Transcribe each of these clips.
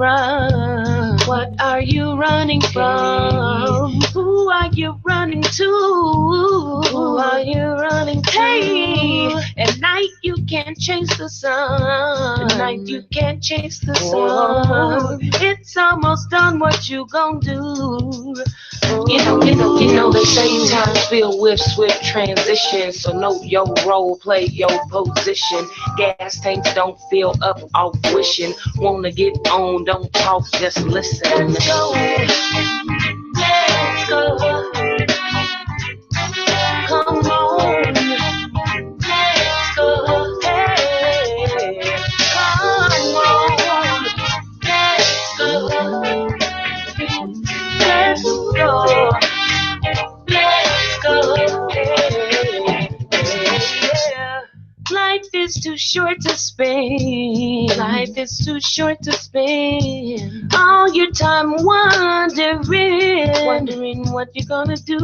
from? What are you running from? Who are you running to? Who are you running to? Hey, at night you can't chase the sun. At night you can't chase the sun. It's almost done. What you gonna do? You know, they say time's filled with swift transition. So know your role, play your position. Gas tanks don't fill up off wishing. Wanna get on, don't talk, just listen. Let's go. Let's go. Come on. Let's go. Hey. Come on. Let's go. Let's go. Let's go. Yeah. Life is too short to spend. Life is too short to spend all your time wondering what you're gonna do.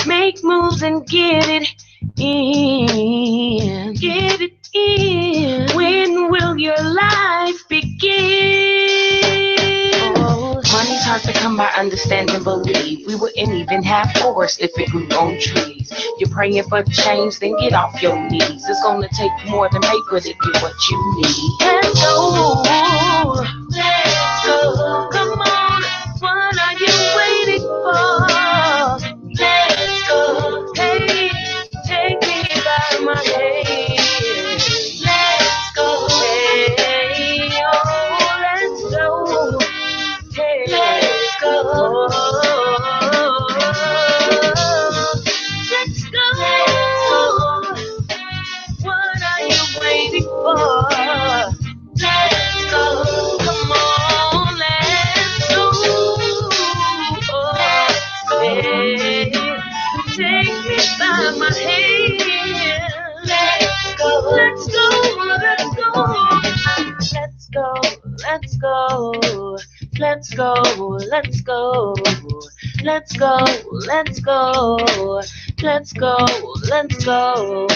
Make moves and get it in. Get it in. When will your life begin? Money's hard to come by, understand and believe. We wouldn't even have forests if it grew on trees. You're praying for change, then get off your knees. It's gonna take more than paper to get what you need. Let's go. Let's go. Come on. What are you waiting for? Let's go. Hey, take me by my hand. Let's go. Hey, oh, let's go. Hey, let's go. Let's go. What are you waiting for? Let's go. Come on, let's go. Hey, take me by my hand. Let's go. Let's go. Let's go. Let's go. Let's go. Let's go. Let's go. Let's go. Let's go. Let's go.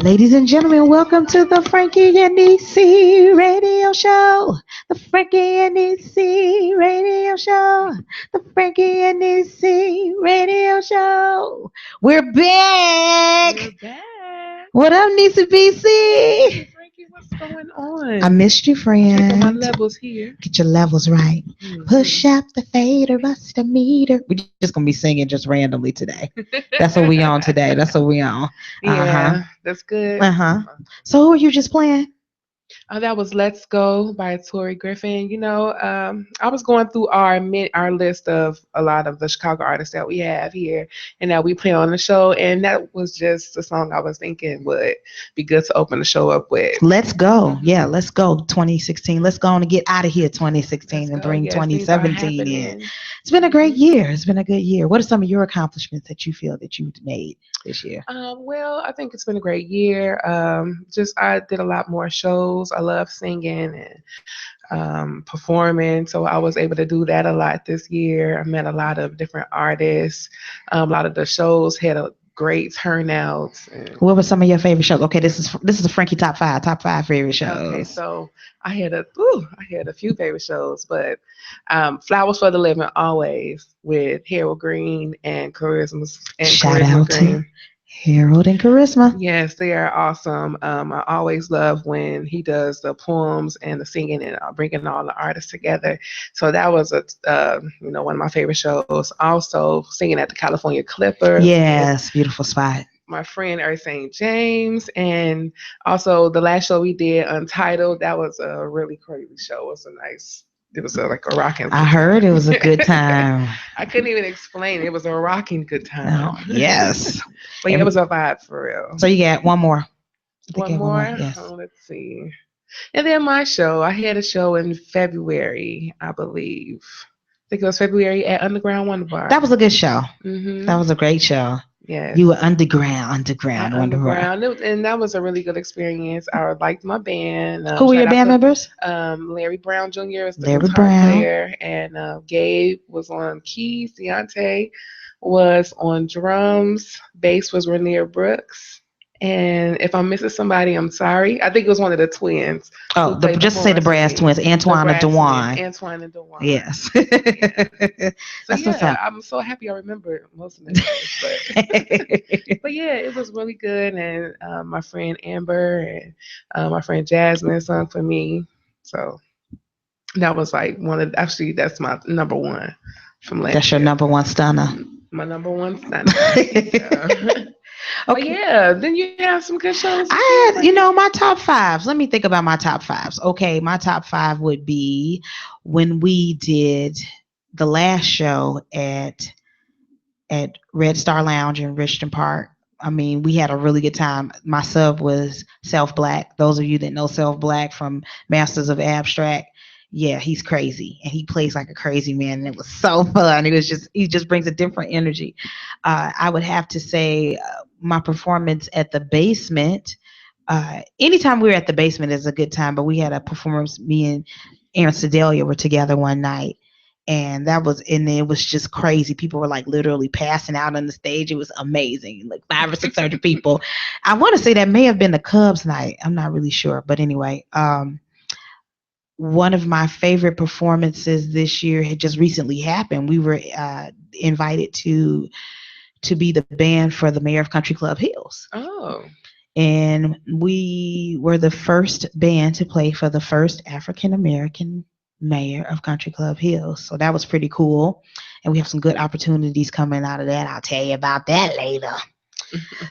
Ladies and gentlemen, welcome to the Frankie and Nycee radio show. The Frankie and Nycee radio show. The Frankie and Nycee radio show. We're back. We're back. What up, Nycee BC? Frankie, what's going on? I missed you, friend. My levels here. Get your levels right. Mm-hmm. Push up the fader, bust a meter. We're just gonna be singing just randomly today. That's what we on today. That's what we on. Yeah, that's good. So who are you just playing? That was "Let's Go" by Tori Griffin. You know, I was going through our list of a lot of the Chicago artists that we have here and that we play on the show, and that was just the song I was thinking would be good to open the show up with. Let's go. Yeah, let's go 2016. Let's go on and get out of here 2016 and bring 2017 in. It's been a great year. It's been a good year. What are some of your accomplishments that you feel that you've made this year? Well, I think it's been a great year. I did a lot more shows. I love singing and performing, so I was able to do that a lot this year. I met a lot of different artists. A lot of the shows had a great turnout. What were some of your favorite shows? Okay, this is a Frankie top five favorite shows. Okay, so I had a few favorite shows, but Flowers for the Living always with Harold Green and Charisma and Shout Charisma out Green. to Harold and Charisma. Yes, they are awesome. I always love when he does the poems and the singing and bringing all the artists together. So that was one of my favorite shows. Also singing at the California Clipper. Yes, beautiful spot. My friend Earth St. James, and also the last show we did, Untitled. That was a really crazy show. It was like a rocking. I heard it was a good time. I couldn't even explain. It was a rocking good time. Oh, yes. But it was a vibe for real. So you got one more. One more? Yes. Oh, let's see. And then my show. I had a show in February, I believe. I think it was February at Underground Wonder Bar. That was a good show. Mm-hmm. That was a great show. You were Yes. underground wonder. Underground, and that was a really good experience. I liked my band. Who were Shout your out band to members? Larry Brown Jr. is the Larry guitar Brown. player, and Gabe was on keys. Deontay was on drums. Bass was Rainier Brooks. And if I'm missing somebody, I'm sorry. I think it was one of the twins who Oh, played the just say the horns with brass me. twins, The Antoine and brass twins, Dewan. Antoine and Dewan. Yes. Yeah. So That's what's yeah, up. I'm so happy I remembered most of the names, but but yeah, it was really good. And my friend Amber and my friend Jasmine sung for me. So that was like one of actually that's my number one from That's last your year. number one stunner. My number one stunner. Yeah. But Okay. yeah, then you have some good shows this year, I had, Frankie. my top fives. Let me think about my top fives. Okay, my top five would be when we did the last show at Red Star Lounge in Richmond Park. I mean, we had a really good time. My sub was Self Black. Those of you that know Self Black from Masters of Abstract, yeah, he's crazy and he plays like a crazy man. And it was so fun. He just brings a different energy. I would have to say my performance at the basement. Anytime we were at the basement is a good time, but we had a performance. Me and Aaron Sedalia were together one night, and it was just crazy. People were like literally passing out on the stage. It was amazing, like 500 or 600 people. I want to say that may have been the Cubs night. I'm not really sure, but anyway, one of my favorite performances this year had just recently happened. We were invited to be the band for the mayor of Country Club Hills, Oh, and we were the first band to play for the first African American mayor of Country Club Hills. So that was pretty cool. And we have some good opportunities coming out of that. I'll tell you about that later.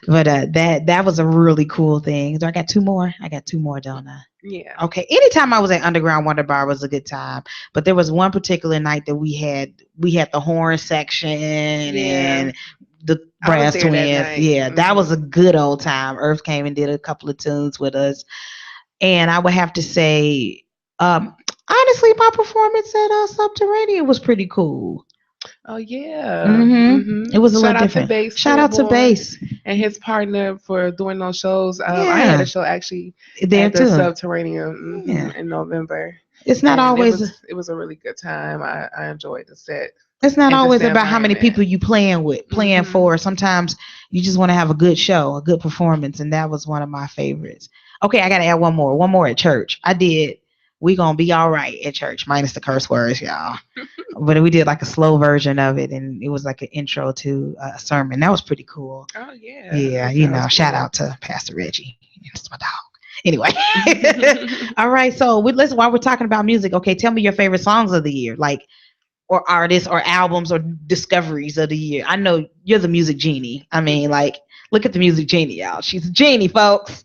But that was a really cool thing. So I got two more. I got two more, don't I? yeah. Okay. Anytime I was at Underground Wonder Bar was a good time. But there was one particular night that we had the horn section Yeah. and the I was brass there that twins. night. Yeah, that was a good old time. Earth came and did a couple of tunes with us. And I would have to say, honestly, my performance at Subterranean was pretty cool. Oh yeah. It was a Shout little out to different. Bass Shout out to Stillborn Bass. and his partner for doing those shows. I had a Yeah, show actually there at the too. Subterranean Yeah, in November, it's not and always it was a really good time. I enjoyed the set it's not and just always the about how many environment. people you playing Hmm. for. Sometimes you just want to have a good show, a good performance, and that was one of my favorites. Okay, I gotta add one more. One more at church. I did. We gonna be all right at church, minus the curse words, y'all. But we did like a slow version of it, and it was like an intro to a sermon. That was pretty cool. Oh yeah, Yeah, that sounds shout cool. out to Pastor Reggie. It's my dog. Anyway, all right. So listen, while we're talking about music, okay, tell me your favorite songs of the year, like or artists or albums or discoveries of the year. I know you're the music genie. I mean, like, look at the music genie, y'all. She's a genie, folks.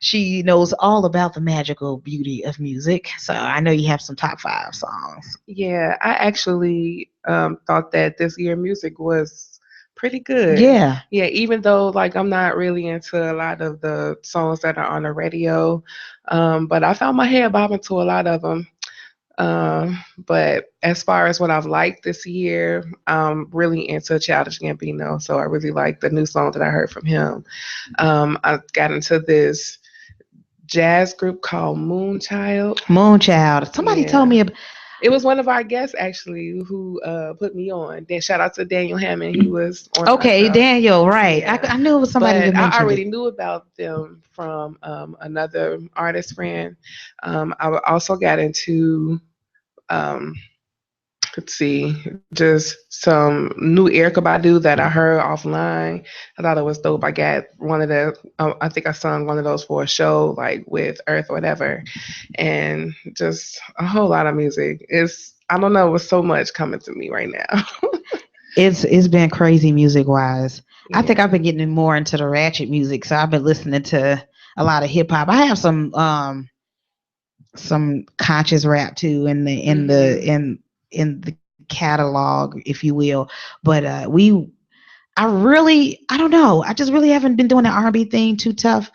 She knows all about the magical beauty of music. So I know you have some top five songs. Yeah, I actually thought that this year music was pretty good. Yeah. Yeah, even though like I'm not really into a lot of the songs that are on the radio, but I found my head bobbing to a lot of them. But as far as what I've liked this year, I'm really into Childish Gambino, so I really like the new song that I heard from him. I got into this jazz group called Moonchild. Moonchild. Somebody told Yeah. me It was one of our guests actually who put me on. Then shout out to Daniel Hammond. He was on our okay, show. Daniel, right. Yeah. I knew it was somebody that But I mentioned it. already knew about them from another artist friend. Also got into um, let's see, just some new Erica Badu that I heard offline. I thought it was dope. I got one of the, I think I sung one of those for a show, like with Earth or whatever, and just a whole lot of music. I don't know, it's so much coming to me right now. It's been crazy music wise. I think I've Yeah. been getting more into the ratchet music, so I've been listening to a lot of hip hop. I have some conscious rap too Hmm. in the catalog, if you will. But I don't know. I just really haven't been doing the R&B thing too tough.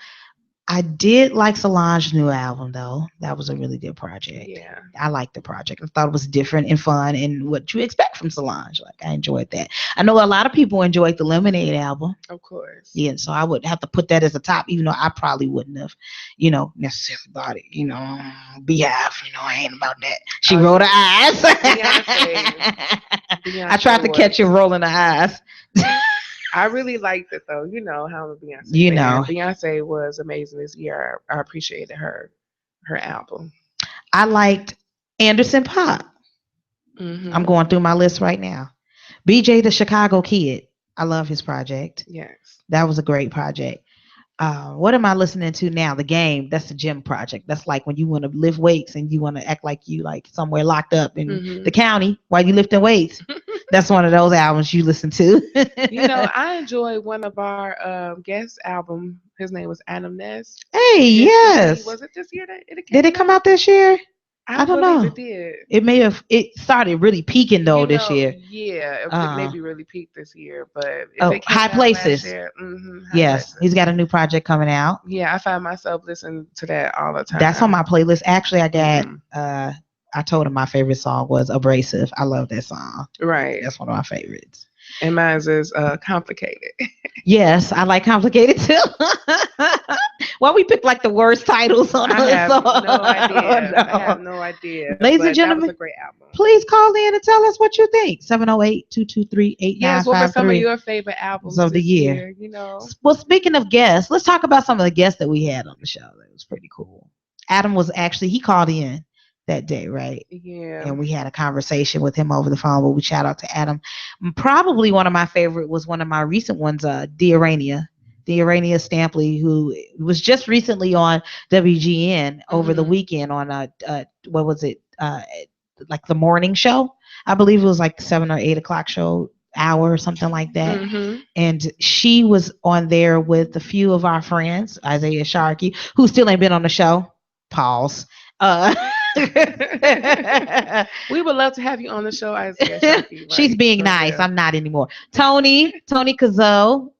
I did like Solange's new album though. That was a really good project. Yeah, I liked the project. I thought it was different and fun and what you expect from Solange. Like I enjoyed that. I know a lot of people enjoyed the Lemonade album. of course. Yeah, so I would have to put that as a top, even though I probably wouldn't have, necessarily bought it. Beehive, I ain't about that. She Oh rolled her yeah, eyes. Beyonce. I tried Beyonce to catch was. her rolling her eyes. I really liked it though. You know how I'm a Beyonce You fan. know, Beyonce was amazing this year. I appreciated her album. I liked Anderson Pop. I'm Mhm. going through my list right now. BJ the Chicago Kid. I love his project. Yes. That was a great project. What am I listening to now? The Game. That's the gym project. That's like when you want to lift weights and you want to act like you like somewhere locked up in the Mhm. county while you lifting weights. That's one of those albums you listen to. You know, I enjoyed one of our guest album. His name was Adam Ness. Hey, He did CC. yes. Was it this year that it Did it came come out? out this year? I I don't believe know. it did. It may have. It started really peaking though You this know, year. yeah, it Uh, maybe really peaked this year, but if oh, it High came out last Places. year, high Yes, he's places. got a new project coming out. Yeah, I find myself listening to that all the That's on time. my playlist. Actually, I got. Hmm. I told him my favorite song was "Abrasive." I love that song. Right. That's one of my favorites. And mine's is complicated. Yes, I like "Complicated" too. Why we pick like the worst titles on I a have song? no Oh, idea. I have no. no idea. Ladies and But that was gentlemen, a great album. please call in and tell us what you think. 708-223-8953 Yes, what were some of your favorite albums of the this year. year? You know. Well, speaking of guests, let's talk about some of the guests that we had on the show. That was pretty cool. Adam was actually, he called in that day, right? Yeah. And we had a conversation with him over the phone. But we shout out to Adam. Probably one of my favorite was one of my recent ones, Diarania. Diarania Stampley, who was just recently on WGN over the Mhm. weekend on what was it? Like the morning show. I believe it was like 7 or 8 o'clock show hour or something like that. Mhm. And she was on there with a few of our friends, Isaiah Sharkey, who still ain't been on the show. Pause. Uh, We would love to have you on the show, Isaiah Sharkey. she's Like being for nice. real. I'm not anymore. Tony Kazo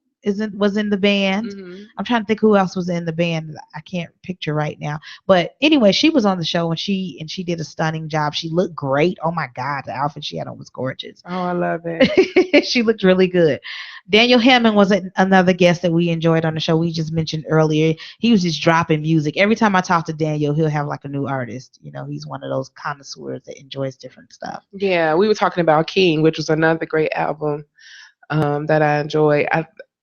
was in the band. Mhm. I'm trying to think who else was in the band. I can't picture right now. But anyway, she was on the show and she did a stunning job. She looked great. Oh my God, the outfit she had on was gorgeous. Oh, I love it. She looked really good. Daniel Hammond was another guest that we enjoyed on the show. We just mentioned earlier. He was just dropping music. Every time I talk to Daniel, he'll have like a new artist. He's one of those connoisseurs that enjoys different stuff. Yeah, we were talking about King, which was another great album that I enjoy.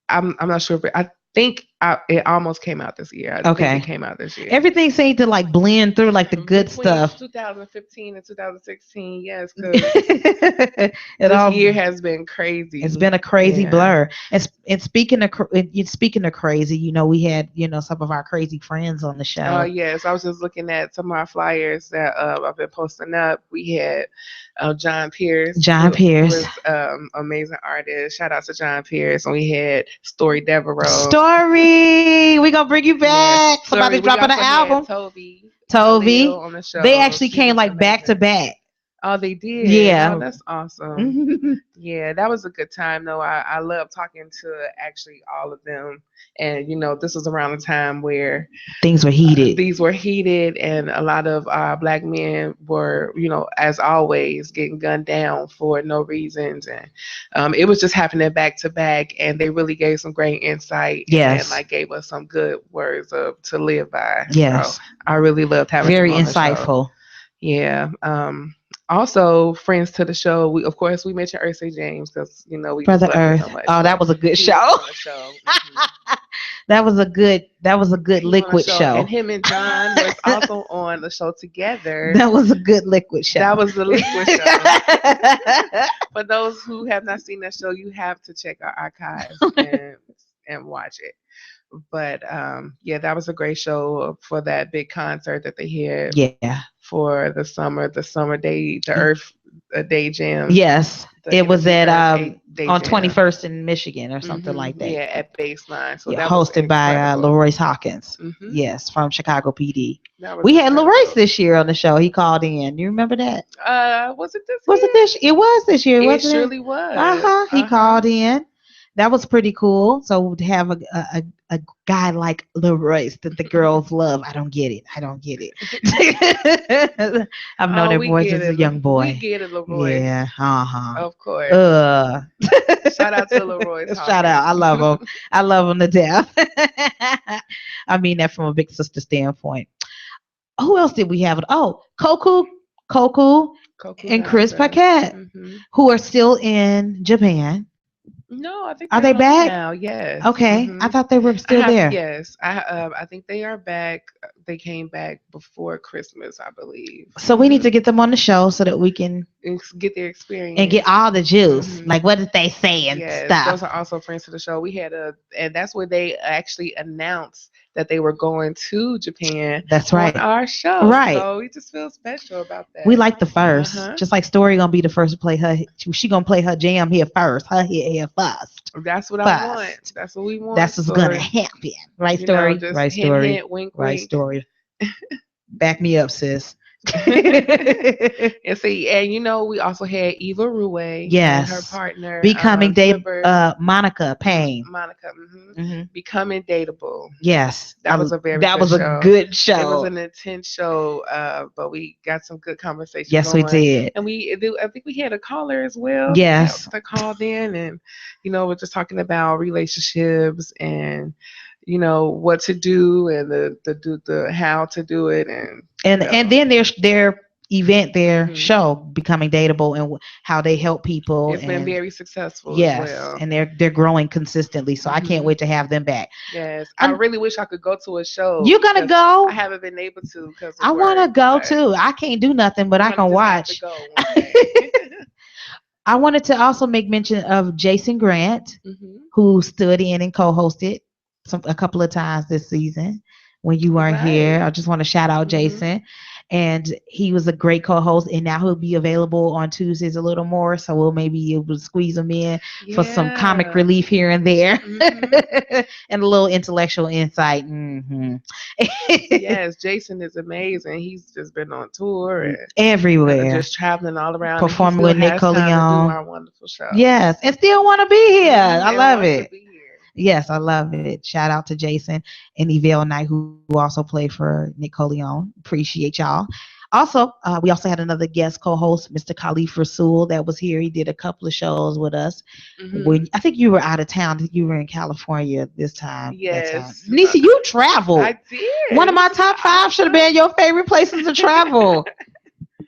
I'm not sure, but I think it almost came out this year. I think it Okay. came out this year. Everything seemed to like blend through like the good Between stuff. 2015 and 2016, yes, because it this all year has been It's crazy. been a crazy Yeah. blur. And speaking of crazy, we had some of our crazy friends on the Oh show. yes, I was just looking at some of our flyers that I've been posting up. We had John Pierce, John who Pierce. was amazing artist. Shout out to John Pierce, and we had Story Devereaux. Story. We gonna bring you Yes, back. Story. Somebody's We dropping an also had album. Toby Talil Toby. on the They show. actually She came was like back to amazing. back. Oh, they did. Oh, Yeah. that's awesome. Yeah, that was a good time though. I love talking to actually all of them. And this was around the time where Things were heated. these were heated and a lot of black men were, as always, getting gunned down for no reasons. And it was just happening back to back, and they really gave some great insight and Yes. like gave us some good words of to live by. So Yes. I really loved having them Very on the show. insightful. Yeah. Also, friends to the show. We of course we mentioned Ursay James because we just Brother love him so Earth. much. Oh, that But was a good he was show. on the show. Hmm. That was a good He was on the liquid show, and show. him and John was also on the show together. That was a good liquid show. That was the Liquid show. For those who have not seen that show, you have to check our archives and watch it. But yeah, that was a great show for that big concert that they had Yeah. for the summer day, the Earth Day Jam, Yes. the It was Energy at Earth Day on Jam. 21st in Michigan or something like that. Yeah, at Baseline. So Yeah, that was hosted by incredible. Leroyce Hawkins. Hmm. Yes, from Chicago PD. That was We had Leroyce incredible. this year on the show. He called in. You remember that? Was it this Was it year? this? It was this year, It wasn't it? surely was. He called in. That was pretty cool. So to have a guy like Leroyce that the girls love. I don't get it. I don't get it. I've known Oh, that we boy get since a it. young We boy. get it, Leroy. Yeah. Uh-huh. Of course. Uh. Shout out to Leroy Shout out. I Hawkins. love him. I love him to death. I mean that from a big sister standpoint. Who else did we have? Oh, Koku, Koku and Chris Gaza. Paquette, Hmm. who are still in Japan. No, I think Are they're they home back? now. Yes. Okay. I Hmm. thought they were I still have there. yes. I think they are back. They came back before Christmas, I believe. So we need to get them on the show so that we can Get their and get experience. all the juice. Hmm. Like what did they say and Yes, those stuff. are also friends to the show. We had and that's where they actually announced that they were going to Japan That's on right. our show. Right. So we just feel special about We that. like the Uh first. huh. Just like Story gonna be the first to play her. She gonna play her jam here first. Her here first. That's what I want. First. That's what we want. That's what's gonna Story. happen. Right, You know, Story? just Right, hint, Story? hint, wink, Right, wink. Story? Back me up, sis. And see, and we also had Eva Rue and her Yes. partner, Becoming Slipper, Monica Payne. Monica, Hmm. becoming dateable. Yes. That was a very That good was a show. good It was show. an intense show, but we got some good conversation Yes, we going, did. and I think we had a caller as well Yes. that called in, and we're just talking about relationships and what to do and the how to do it, and And then their event, their mhm. show, Becoming Dateable, and how they help people. It's been And very successful as yes, well. and they're growing consistently. So I can't Hmm. wait to have them back. Yes, I And really wish I could go to a show you're gonna because I go? haven't been able to because of I want work, to go but too. I can't do nothing, but I'm I gonna can just have to watch. go one day. I wanted to also make mention of Jason Grant, Hmm. who stood in and co-hosted a couple of times this season when you weren't Right. here. I just want to shout out Hmm. Jason, and he was a great co-host. And now he'll be available on Tuesdays a little more, so we'll maybe able to squeeze him in for some comic Yeah. relief here and there, Hmm. and a little intellectual insight. Hmm. Yes, Jason is amazing. He's just been on tour and Everywhere, just traveling all around, and he performing still with Nick has time to do Coleon. our wonderful show. Yes, and still want to be here. I And love wants to it. be here. Yes, I love it. Shout out to Jason and Yvelle Knight, who also played for Nick Coleon. Appreciate y'all. Also, we also had another guest co-host, Mr. Khalif Rasul, that was here. He did a couple of shows with us. Hmm. When I think you were out of town, I think you were in California this time. That time, Yes, Nisa, you traveled. I One of did. my This is top five should have awesome. been your favorite places to travel.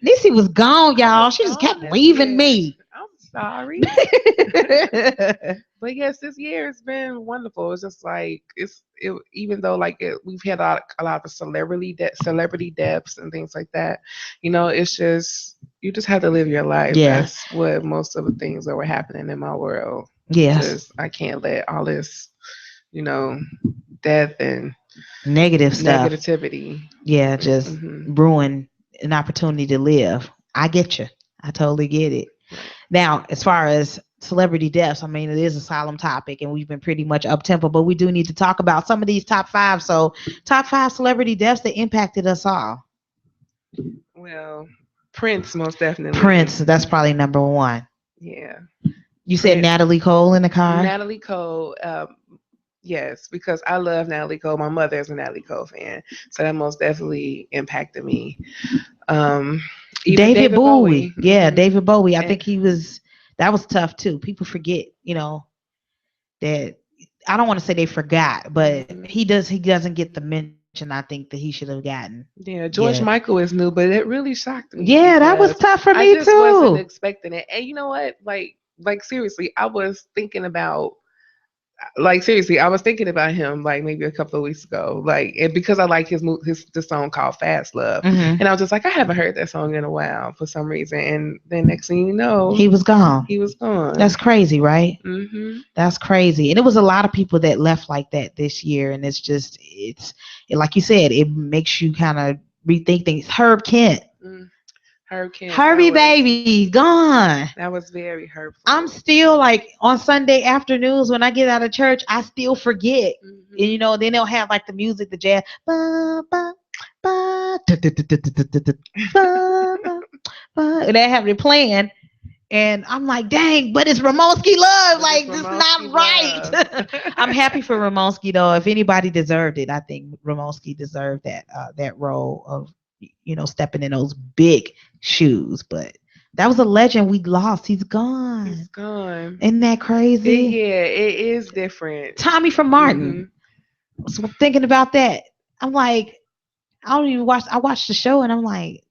Nisi was gone, I was y'all. She just gone kept this leaving year. me. I'm sorry. But yes, this year has been wonderful. It's just like even though we've had a lot of celebrity deaths and things like that. It's just you just have to live your life. Yeah. That's what most of the things that were happening in my world. Yes. Just I can't let all this, you know, death and Negative stuff. negativity. Yeah, just Hmm. ruin an opportunity to live. I get you. I totally get it. Right. Now, as far as celebrity deaths, I mean, it is a solemn topic and we've been pretty much up tempo, but we do need to talk about some of these top five. So, top five celebrity deaths that impacted us all. Well, Prince most definitely. Prince, that's probably number one. Yeah, You said Prince. Natalie Cole in the car? Natalie Cole. Yes, because I love Natalie Cole. My mother is a Natalie Cole fan, so that most definitely impacted me. Um, Even David David Bowie. Bowie. Yeah, David Bowie. I And think that was tough too. People forget, that I don't want to say they forgot, but mhm. he doesn't get the mention I think that he should have gotten. Yeah, Yeah. George Michael is new, but it really shocked me Yeah, that was because tough for I me just wasn't too. expecting it. And you know what? Like seriously, I was thinking about seriously, I was thinking about him maybe a couple of weeks ago, and because I like his the song called Fast Love, Hmm. and I was just like, I haven't heard that song in a while for some reason, and then next thing you know, He was gone. he was gone. That's crazy, right? Hmm. That's crazy. And it was a lot of people that left like that this year. And like you said, it makes you kind of rethink things. Herb Kent, Mm. Herb Kent, Herbie baby, gone. that was very I'm hurtful. still like on Sunday afternoons when I get out of church, I still forget. And Hmm. then they'll have like the music, the jazz, ba, ba, ba, da, da, da, da, da, da, da, ba, ba, ba, and they have it playing. And I'm like, dang, but it's Ramonski love. But it's Like, this Ramonski not love. right. I'm happy for Ramonski though. If anybody deserved it, I think Ramonski deserved that role of stepping in those big shoes. But that was a legend we lost. He's He's gone. gone. Isn't that crazy? Yeah, it is different. Tommy from Hmm. Martin. So thinking about that, I'm like, I don't even watch. I watched the show and I'm like,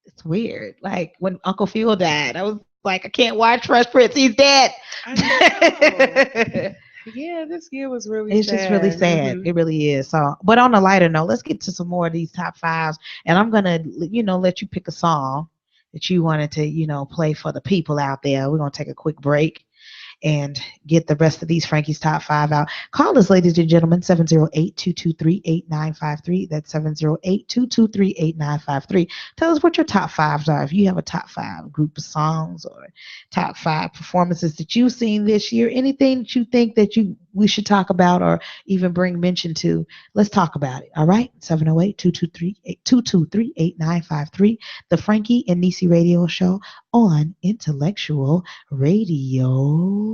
it's weird. Like when Uncle Phil died, I was like, I can't watch Fresh Prince. He's dead. I know. It's Yeah, this year was really just really sad. sad. Hmm. It really is. So, but on a lighter note, let's get to some more of these top fives. And I'm gonna, let you pick a song that you wanted to, play for the people out there. We're gonna take a quick break and get the rest of these Frankie's top five out. Call us, ladies and gentlemen, 708-223-8953. That's 708-223-8953. Tell us what your top fives are. If you have a top five group of songs or top five performances that you've seen this year, anything that you think that we should talk about or even bring mention to, let's talk about it. All right? 708-223-8953. The Frankie and Nycee Radio Show on Intellectual Radio.com.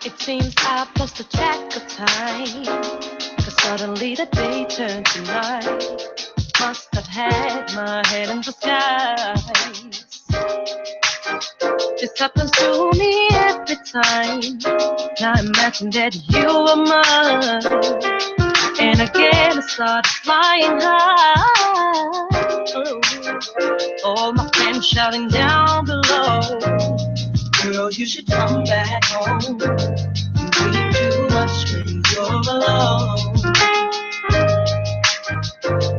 It seems I've lost a track of time, 'cause suddenly the day turned to night. Must have had my head in the skies. This happens to me every time. Now imagine that you were mine. And again I started flying high. All my friends shouting down below, girl, you should come back home. You dream too much when you're alone.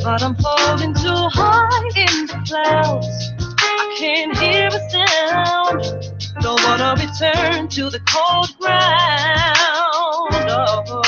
But I'm falling too high in the clouds. I can't hear a sound. Don't wanna return to the cold ground. Oh,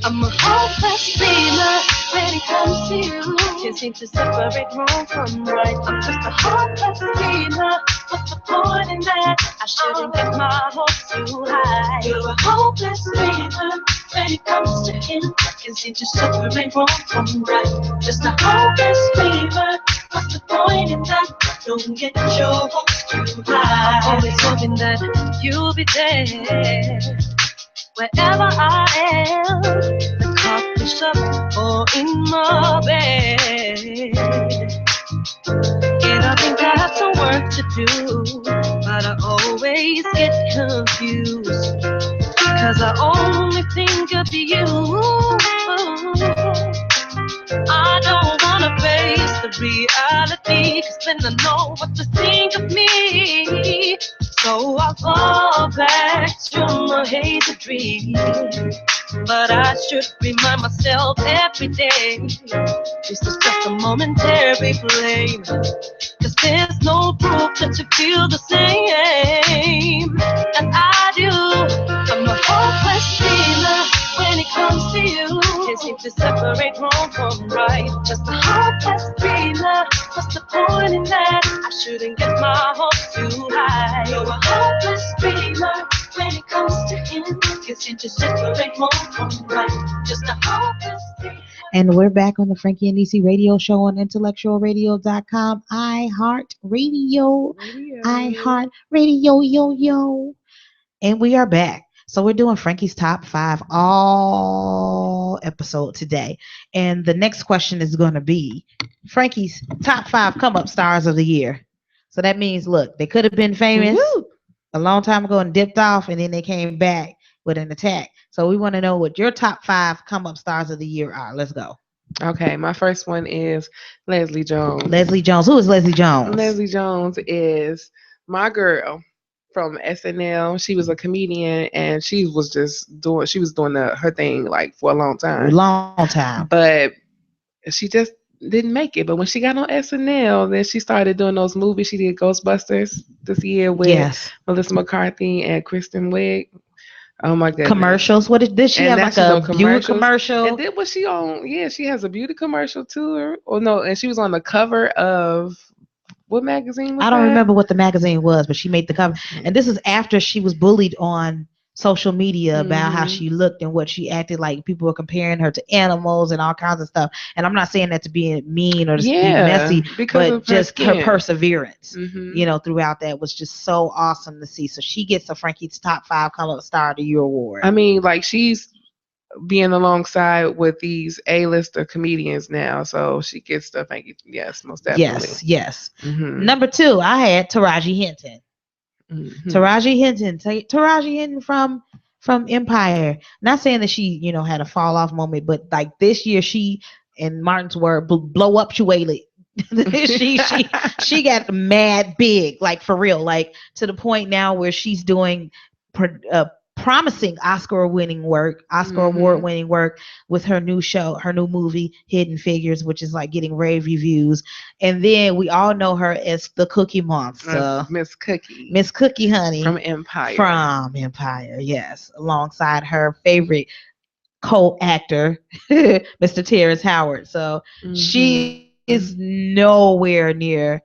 I'm a hopeless dreamer when it comes to you. Can't seem to separate wrong from right. I'm just a hopeless dreamer. What's the point in that? I shouldn't get my hopes too high. You're a hopeless dreamer when it comes to him. Can't seem to separate wrong from right. Just a hopeless dreamer. What's the point in that? Don't get your hopes too high. I'm always hoping that you'll be there. Wherever I am, the coffee shop or in my bed. And I think I have some work to do, but I always get confused, 'cause I only think of you. I don't wanna face the reality, 'cause then I know what to think of me. So I fall back to my hazy dream. But I should remind myself every day, this is just a momentary flame. 'Cause there's no proof that you feel the same. And I do. I'm a hopeless dreamer when it comes to you. Can't seem to separate wrong from right. Just a hopeless dreamer. What's the point in that? I shouldn't get my hopes too high. You're a hopeless dreamer when it comes to him. Can't seem to separate wrong from right. Just a hopeless dreamer. And we're back on the Frankie and Nycee Radio Show on intellectualradio.com. iHeart Radio. iHeart Radio, yo, yo. And we are back. So we're doing Frankie's top five all episode today. And the next question is going to be Frankie's top five come up stars of the year. So that means, look, they could have been famous a long time ago and dipped off, and then they came back with an attack. So we want to know what your top five come up stars of the year are. Let's go. Okay, my first one is Leslie Jones. Leslie Jones. Who is Leslie Jones? Leslie Jones is my girl from SNL. She was a comedian, and she was doing her thing like for a long time. Long time. But she just didn't make it. But when she got on SNL, then she started doing those movies. She did Ghostbusters this year with Yes. Melissa McCarthy and Kristen Wiig. Oh my goodness. commercials. Did she And have now like she's a on Buick commercials. And commercial? then was she on? Yeah, she has a beauty commercial too. Or no, and she was on the cover of what magazine was I don't that? remember what the magazine was, but she made the cover. And Okay. this is after she was bullied on social media about how Mhm. she looked and what she acted like. People were comparing her to animals and all kinds of stuff. And I'm not saying that to be mean or to be Yeah, messy, because but of her just her skin. perseverance, Mhm. throughout that was just so awesome to see. So she gets a Frankie's Top 5 Come Up Star of the Year award. I mean, like she's being alongside with these A-lister comedians now, so she gets stuff. Thank you. Yes, most definitely. Yes, yes. Mhm. Number 2, I had Taraji Henson. Mhm. Taraji Henson from Empire. Not saying that she, had a fall off moment, but like this year, she, in Martin's word, blow up Chuele. she got mad big, like for real, like to the point now where she's doing promising Oscar award Mhm. winning work with her new show, her new movie, Hidden Figures, which is like getting rave reviews. And then we all know her as the Cookie Monster, Miss Cookie Miss Cookie from Honey Empire. from Empire, yes, alongside her favorite co-actor, Mr. Terrence Howard. So she Mhm. is nowhere near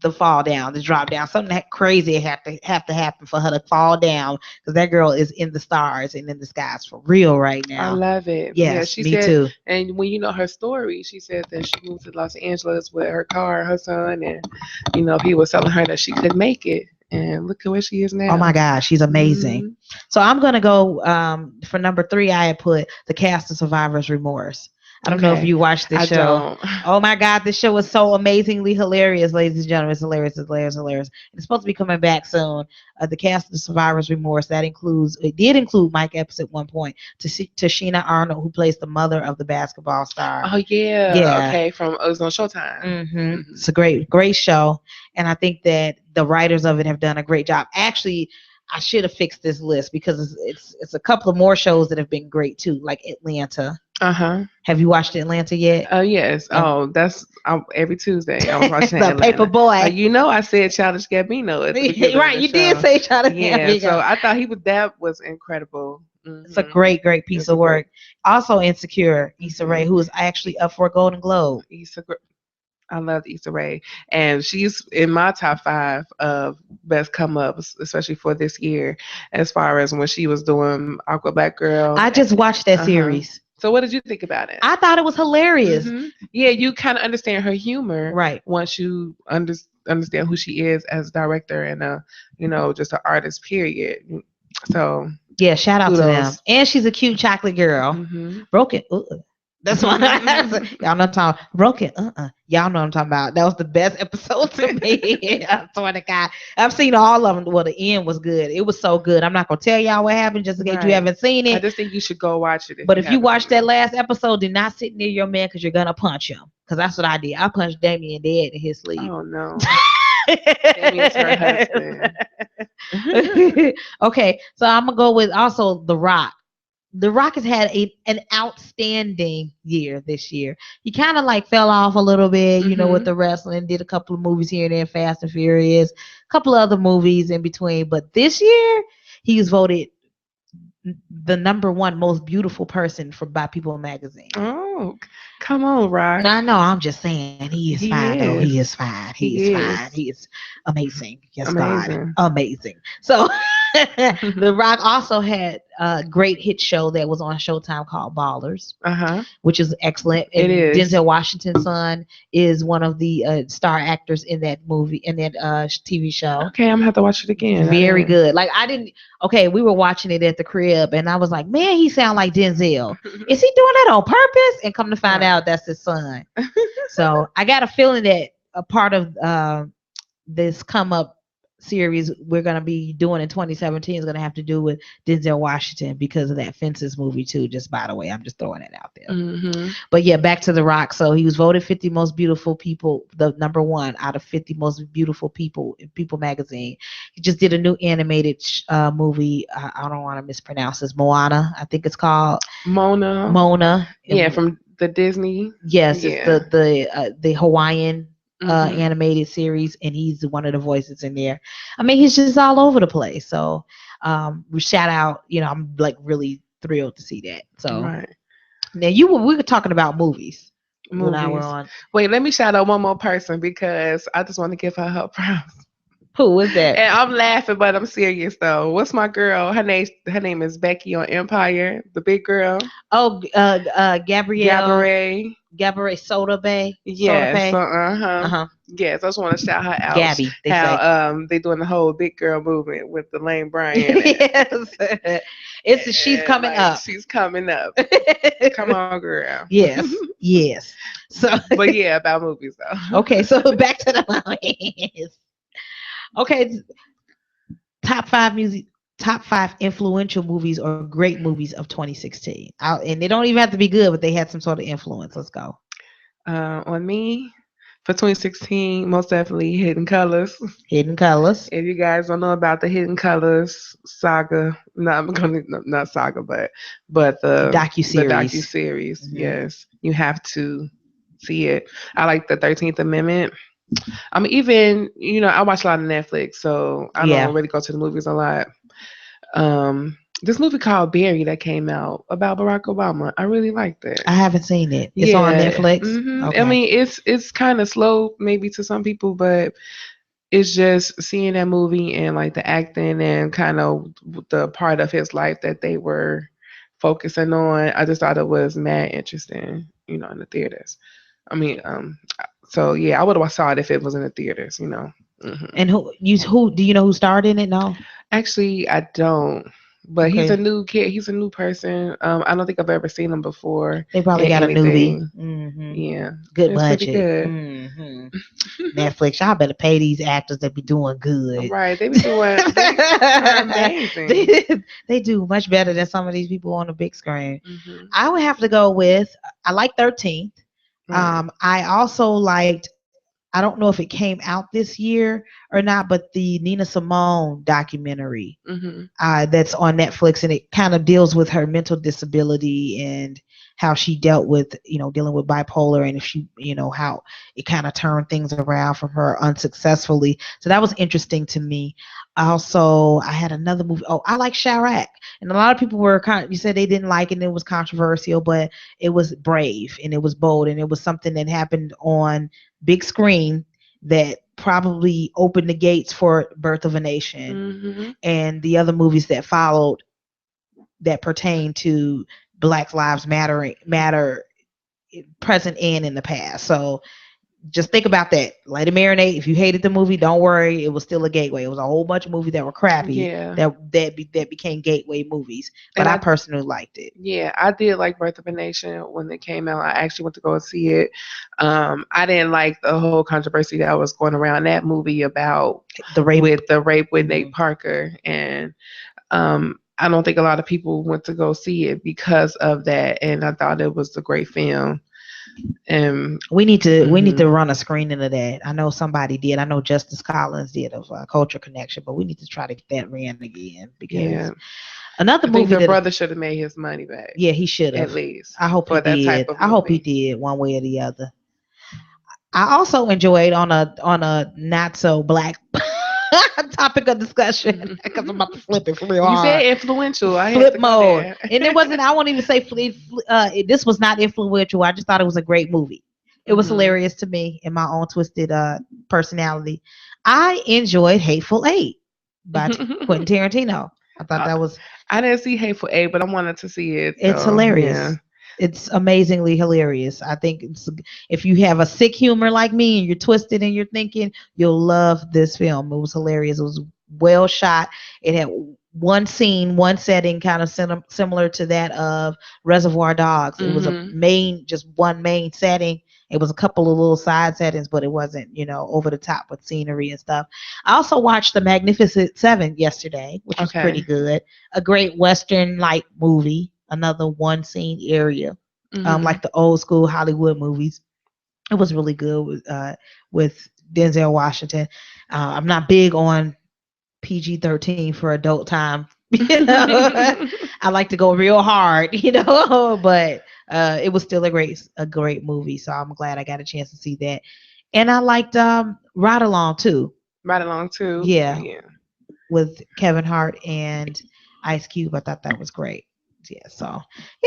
the fall down, the drop down. Something that crazy have to happen for her to fall down because that girl is in the stars and in the skies for real right I now. love it. Yeah, Yes, she me said, too. and when you know her story, she said that she moved to Los Angeles with her car, her son, and he was telling her that she could make it, and look at where she is Oh my now. gosh, she's amazing. Hmm. So I'm gonna go for number 3. I had put the cast of Survivor's Remorse. I don't know if Okay, you watched this I show. don't. Oh my God, this show is so amazingly hilarious, ladies and gentlemen. It's hilarious, it's hilarious, hilarious. It's supposed to be coming back soon. The cast of Survivor's Remorse, it did include Mike Epps at one point, to Tashina Arnold, who plays the mother of the basketball star. Oh yeah, Yeah. okay, from it was on Showtime. It's a great show, and I think that the writers of it have done a great job. Actually, I should have fixed this list because it's a couple of more shows that have been great too, like Atlanta. Uh huh. Have you watched Atlanta yet? Oh yes. Oh, Oh, that's every Tuesday. I was watching the Paper Atlanta. Boy. I said Childish Gambino at the beginning of Right, the you did show. say try to Yeah, Gambino. so I thought that was incredible. It's a great It piece was a of great. work. Also, Insecure, Issa Rae, Hmm. who is actually up for a Golden Globe. Issa, I love Issa Rae, and she's in my top 5 of best come ups, especially for this year, as far as when she was doing Aqua Black Girl. I just watched that Uh huh. series. So, what did you think about it? I thought it was hilarious. Yeah, you kind of understand her humor Right. once you understand who she is as a director and just an artist. Period. So Yeah, shout out to them. kudos. And she's a cute chocolate girl. Hmm. Broken. That's why y'all know I'm talking broken. Y'all know what I'm talking about. That was the best episode to me. I swear to God. I've seen all of them. Well, the end was good. It was so good. I'm not gonna tell y'all what happened just in case you Right. haven't seen I it. just think you should go watch it if But you if you haven't watch seen that it. last episode, do not sit near your man because you're gonna punch him. Because that's what I did. I punched Damien dead in his sleep. Oh no, Damien's her husband. Okay, so I'm gonna go with also The Rock. The Rock has had an outstanding year this year. He kind of like fell off a little bit, with Hmm. the wrestling, did a couple of movies here and there, Fast and Furious, a couple of other movies in between. But this year, he's voted the number one most beautiful person by People magazine. Oh, come on, Rock. I know, I'm just saying he is fine He though. He is is. fine. He is He fine. is He is amazing. Yes, God. amazing. Amazing. So The Rock also had a great hit show that was on Showtime called Ballers, Uh huh. which is excellent. It And is. Denzel Washington's son is one of the star actors in that movie, in that TV show. Okay, I'm gonna have to watch it again. I Very didn't. good. Like I didn't. Okay, we were watching it at the crib, and I was like, "Man, he sound like Denzel. Is he doing that on purpose?" And come to find Right. out, that's his son. So I got a feeling that a part of this come up series we're going to be doing in 2017 is going to have to do with Denzel Washington because of that Fences movie too. Just by the way, I'm just throwing it out there. Hmm. But yeah, back to The Rock. So he was voted 50 most beautiful people, the number one out of 50 most beautiful people in People magazine. He just did a new animated movie. I don't want to mispronounce this. Moana, I think it's called. Mona. Mona. Yeah, from the Disney. Yes, it's Yeah. the Hawaiian Hmm. animated series, and he's one of the voices in there. I mean, he's just all over the place. So shout out, I'm like really thrilled to see that. So Right. now we were talking about movies when I were Movies. on. Wait, let me shout out one more person because I just want to give her props. Who was that? And I'm laughing, but I'm serious though. What's my girl? Her name is Becky on Empire, the big girl. Oh, Gabrielle Gabourey. Soda Bay Soda Yes. Pay. Uh-huh. Uh-huh. Yes, I just want to shout her out. Gabby, they How say. they doing the whole big girl movement with the Lane Bryant Yes. She's and coming like up. she's coming up. Come on, girl. Yes. Yes. So But yeah, about movies though. okay, so back to the movies. Okay, top five music top five influential movies or great movies of 2016. And they don't even have to be good, but they had some sort of influence. Let's go. On me for 2016, most definitely Hidden Colors. Hidden Colors. If you guys don't know about the Hidden Colors saga, no, I'm gonna not saga, but the docu Docu-series. series. Mhm. Yes, you have to see it. I like the 13th Amendment. Even I watch a lot of Netflix, so I don't Yeah, really go to the movies a lot. This movie called Barry that came out about Barack Obama. I really liked it. I haven't seen it. It's on Yeah. Netflix. I Okay. mean, it's kind of slow maybe to some people, but it's just seeing that movie and like the acting and kind of the part of his life that they were focusing on. I just thought it was mad interesting, in the theaters. I mean, so yeah, I would have saw it if it was in the theaters. And who do you know who starred in it? No. Actually, I don't. But he's a Okay. new kid. He's a new person. I don't think I've ever seen him before They probably in got a newbie. anything. Yeah, Good it's pretty budget. good. Netflix, y'all better pay these actors that be doing good. Right, they be doing. They're amazing. they, they do much better than some of these people on the big screen. Hmm. I would have to go with I like 13th. Right. I also liked I don't know if it came out this year or not, but the Nina Simone documentary Hmm. that's on Netflix, and it kind of deals with her mental disability and how she dealt with, dealing with bipolar, and if she, how it kind of turned things around from her unsuccessfully. So that was interesting to me. Also, I had another movie. Oh, I like Chirac, and a lot of people were you said they didn't like it, and it was controversial, but it was brave and it was bold, and it was something that happened on big screen that probably opened the gates for Birth of a Nation Hmm. and the other movies that followed that pertain to Black Lives Matter present and in the past. So just think about that. Let it marinate. If you hated the movie, don't worry. It was still a gateway. It was a whole bunch of movies that were crappy Yeah, that became gateway movies. But and I personally liked it. I did like Birth of a Nation when it came out. I actually went to go and see it. I didn't like the whole controversy that was going around that movie about The rape. with the rape with Nate Mhm. Parker, and I don't think a lot of people went to go see it because of that. And I thought it was a great film. And We need to mhm, run a screening of that. I know somebody did. I know Justice Collins did of Culture Connection, but we need to try to get that ran again because yeah, another I think movie the that brother should have made his money back yeah, he should at have. least I hope he for that type did. of I hope he movie. did one way or the other. I also enjoyed on a not so black topic of discussion because I'm about to flip it real You said hard. influential. I had Flip to go mode, there. and it wasn't. I won't even say this was not influential. I just thought it was a great movie. It was Hmm. hilarious to me in my own twisted personality. I enjoyed Hateful Eight by Quentin Tarantino. I thought I, that was I didn't see Hateful Eight, but I wanted to see it. it's So yeah, hilarious. It's amazingly hilarious. I think if you have a sick humor like me and you're twisted and you're thinking, you'll love this film. It was hilarious. It was well shot. It had one scene, one setting, kind of similar to that of Reservoir Dogs. It was a hmm, just one main setting. It was a couple of little side settings, but it wasn't, over the top with scenery and stuff. I also watched The Magnificent Seven yesterday, which was pretty okay, good. A great Western like movie, another one scene area, hmm, like the old school Hollywood movies. It was really good with Denzel Washington. I'm not big on PG-13 for adult time. I like to go real hard, but it was still a great movie. So I'm glad I got a chance to see that. And I liked Ride Along too. right along too. Yeah, Yeah, with Kevin Hart and Ice Cube. I thought that was great. Yeah, so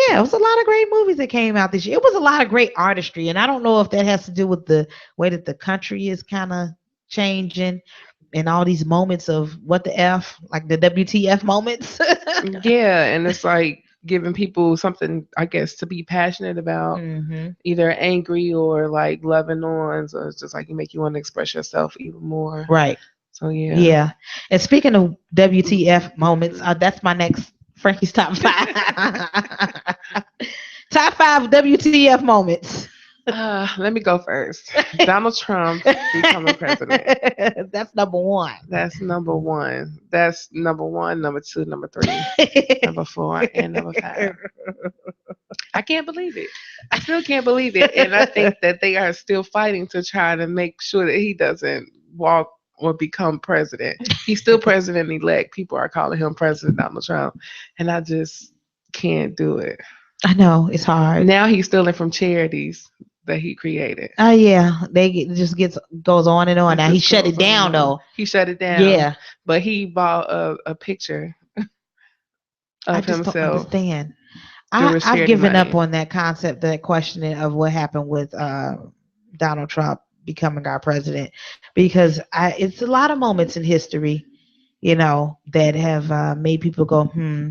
yeah, it was a lot of great movies that came out this year. It was a lot of great artistry, and I don't know if that has to do with the way that the country is kind of changing and all these moments of what the F, like the WTF moments. Yeah, and it's like giving people something, I guess, to be passionate about, Hmm. either angry or like loving on. So it's just like you make you want to express yourself even more. Right. So yeah. Yeah. And speaking of WTF moments, Mhm. that's my next Frankie's top five. Top five WTF moments. Let me go first. Donald Trump becoming president. That's number one. That's number one. That's number one, number two, number three, number four, and number five. I can't believe it. I still can't believe it. And I think that they are still fighting to try to make sure that he doesn't walk or become president. He's still president elect. People are calling him President Donald Trump. And I just can't do it. I know it's hard. Now he's stealing from charities that he created. Oh yeah, it just gets goes on and on. It Now he just shut it goes on down and on. though. He shut it down, Yeah, but he bought a picture I of just don't himself understand. through his I've charity given up money. on that concept, that questioning of what happened with Donald Trump becoming our president, because it's a lot of moments in history, that have made people go, a Hmm.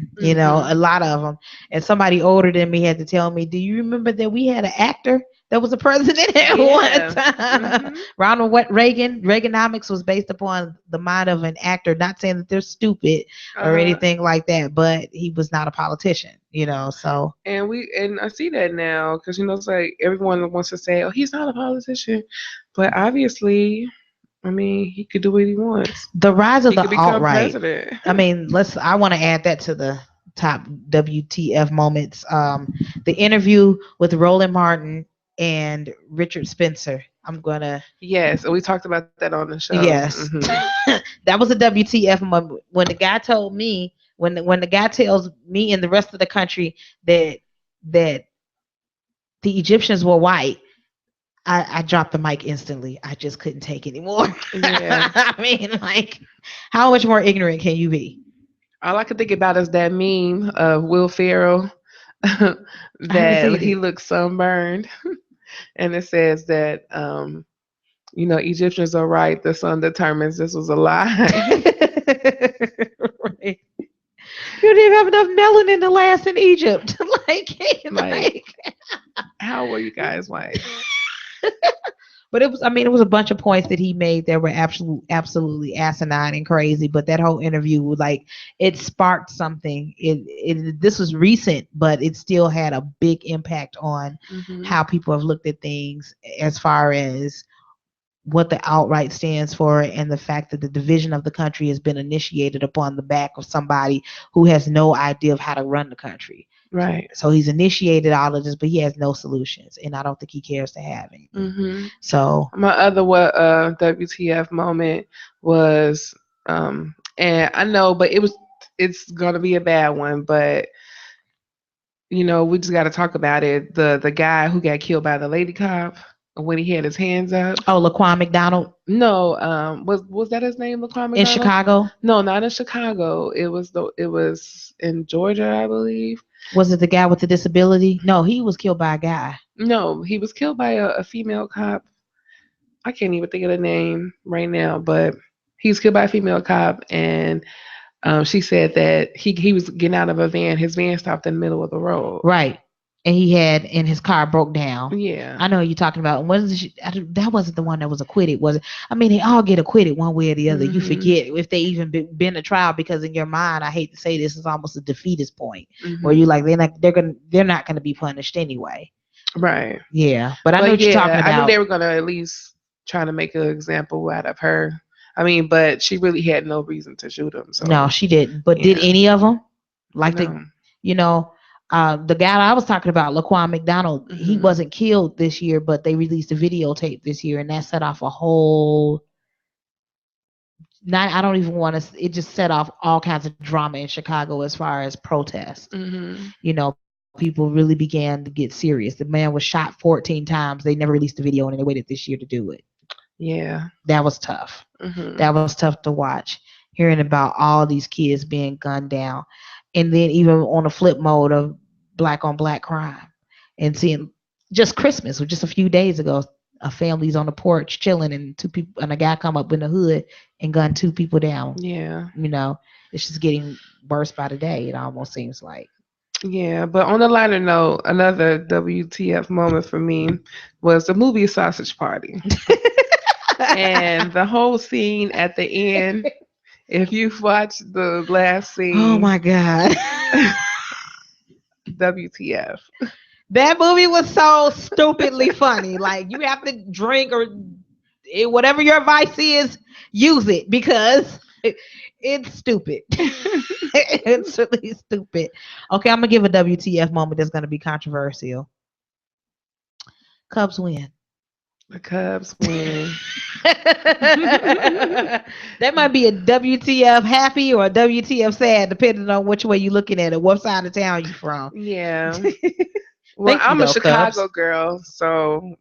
lot of them. And somebody older than me had to tell me, do you remember that we had an actor that was a president at one Yeah. time? Hmm. Ronald what Reagan. Reaganomics was based upon the mind of an actor, not saying that they're stupid or Uh-huh. anything like that, but he was not a politician, so. And I see that now because it's like everyone wants to say, "Oh, he's not a politician," but obviously, I mean, he could do what he wants. The rise of He the could become alt-right. president. I mean, I want to add that to the top WTF moments. The interview with Roland Martin and Richard Spencer. I'm gonna Yes, and we talked about that on the show. Yes. Hmm. That was a WTF moment when the guy told me, when the guy tells me and the rest of the country that the Egyptians were white. I dropped the mic instantly. I just couldn't take anymore. Yeah. I mean, like, how much more ignorant can you be? All I could think about is that meme of Will Ferrell I haven't that seen he it. looks sunburned, and it says that Egyptians are right. The sun determines this was a lie. Right. You didn't have enough melanin to last in Egypt. like, Like, like. how were you guys white? But it was a bunch of points that he made that were absolutely asinine and crazy. But that whole interview, like, it sparked something. This was recent, but it still had a big impact on Hmm. how people have looked at things as far as what the outright stands for, and the fact that the division of the country has been initiated upon the back of somebody who has no idea of how to run the country. Right. So he's initiated all of this, but he has no solutions, and I don't think he cares to have any. Hmm. So My other WTF moment was, and I know, but it's gonna be a bad one, but we just got to talk about it. The guy who got killed by the lady cop when he had his hands up. oh, Laquan McDonald No, was that his name, Laquan in McDonald? Chicago. No, not in Chicago. It was in Georgia, I believe. Was it the guy with the disability? No, he was killed by a guy. No, he was killed by a female cop. I can't even think of the name right now, but he was killed by a female cop, and she said that he was getting out of a van. His van stopped in the middle of the road. Right. And he had, and his car broke down. Yeah. I know what you're talking about. That wasn't the one that was acquitted, was it? I mean, they all get acquitted one way or the other. You Mhm. forget if they even been a trial, because in your mind, I hate to say this, is almost a defeatist point where you Mhm. like they're not gonna be punished anyway. Right. Yeah, but I know But what you're talking yeah, I knew about. they were gonna at least try to make an example out of her. I mean, but she really had no reason to shoot him. No, So she didn't. But did yeah, any of them? Like no. you know, the guy I was talking about, Laquan McDonald, he Mhm. wasn't killed this year, but they released a videotape this year, and that set off a whole. Not, I don't even want to. It just set off all kinds of drama in Chicago as far as protest. Mhm. People really began to get serious. The man was shot 14 times. They never released the video, and they waited this year to do it. Yeah. That was tough. Mhm. That was tough to watch. hearing about all these kids being gunned down, and then even on the flip mode of black on black crime, and seeing just Christmas, or just a few days ago, a family's on the porch chilling, and two people and a guy come up in the hood and gun two people down. Yeah. You know, it's just getting worse by the day. It almost seems like. Yeah, but on a lighter note, another WTF moment for me was the movie Sausage Party. And the whole scene at the end, if you've watched the last Oh scene, my god. WTF. That movie was so stupidly funny. Like, you have to drink or whatever your vice is, use it, because it's stupid. It's really stupid. Okay, I'm gonna give a WTF moment that's gonna be controversial. Cubs win. The Cubs win. That might be a WTF happy or a WTF sad, depending on which way you're looking at it, what side of town you from. Yeah. Well, Thank you, I'm a though, Cubs. Chicago girl, so